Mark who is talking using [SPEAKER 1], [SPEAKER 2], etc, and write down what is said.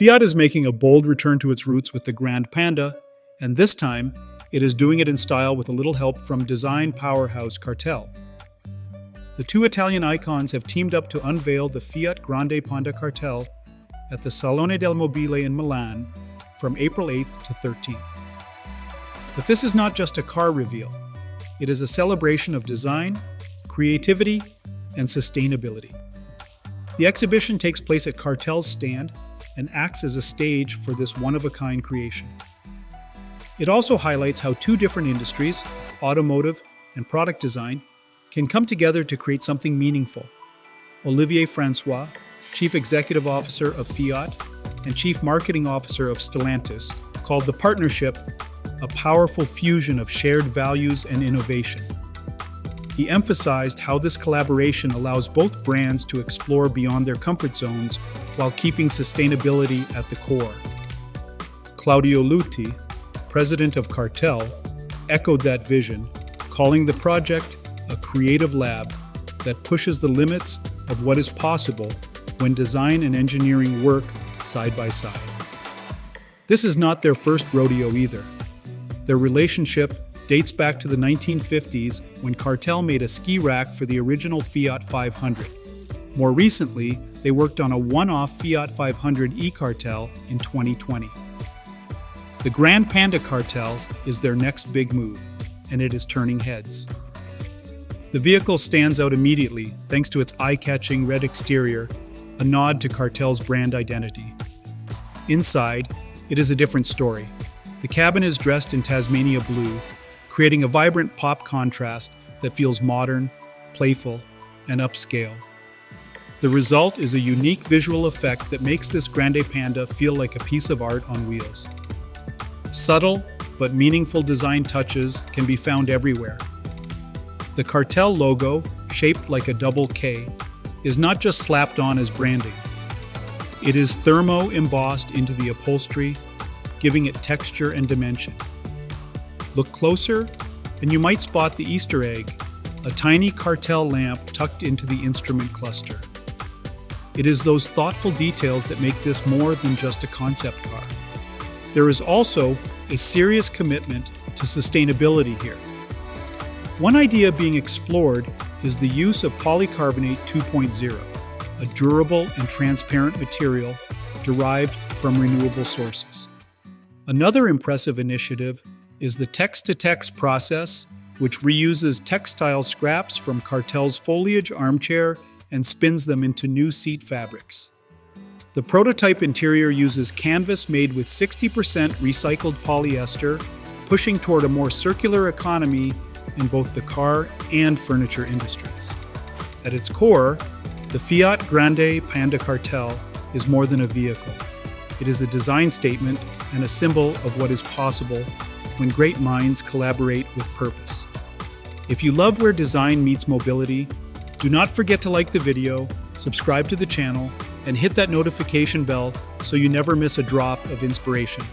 [SPEAKER 1] Fiat is making a bold return to its roots with the Grande Panda, and this time, it is doing it in style with a little help from design powerhouse Kartell. The two Italian icons have teamed up to unveil the Fiat Grande Panda Kartell at the Salone del Mobile in Milan from April 8th to 13th. But this is not just a car reveal. It is a celebration of design, creativity, and sustainability. The exhibition takes place at Kartell's stand and acts as a stage for this one-of-a-kind creation. It also highlights how two different industries, automotive and product design, can come together to create something meaningful. Olivier Francois, Chief Executive Officer of Fiat and Chief Marketing Officer of Stellantis, called the partnership a powerful fusion of shared values and innovation. He emphasized how this collaboration allows both brands to explore beyond their comfort zones while keeping sustainability at the core. Claudio Lutti, president of Kartell, echoed that vision, calling the project a creative lab that pushes the limits of what is possible when design and engineering work side by side. This is not their first rodeo either. Their relationship dates back to the 1950s when Kartell made a ski rack for the original Fiat 500. More recently, they worked on a one-off Fiat 500 e-Kartell in 2020. The Grande Panda Kartell is their next big move, and it is turning heads. The vehicle stands out immediately thanks to its eye-catching red exterior, a nod to Kartell's brand identity. Inside, it is a different story. The cabin is dressed in Tasmania Blue, creating a vibrant pop contrast that feels modern, playful, and upscale. The result is a unique visual effect that makes this Grande Panda feel like a piece of art on wheels. Subtle but meaningful design touches can be found everywhere. The Kartell logo, shaped like a double K, is not just slapped on as branding. It is thermo-embossed into the upholstery, giving it texture and dimension. Look closer, and you might spot the Easter egg, a tiny Kartell lamp tucked into the instrument cluster. It is those thoughtful details that make this more than just a concept car. There is also a serious commitment to sustainability here. One idea being explored is the use of Polycarbonate 2.0, a durable and transparent material derived from renewable sources. Another impressive initiative is the text-to-text process, which reuses textile scraps from Kartell's foliage armchair and spins them into new seat fabrics. The prototype interior uses canvas made with 60% recycled polyester, pushing toward a more circular economy in both the car and furniture industries. At its core, the Fiat Grande Panda Kartell is more than a vehicle. It is a design statement and a symbol of what is possible when great minds collaborate with purpose. If you love where design meets mobility, do not forget to like the video, subscribe to the channel, and hit that notification bell so you never miss a drop of inspiration.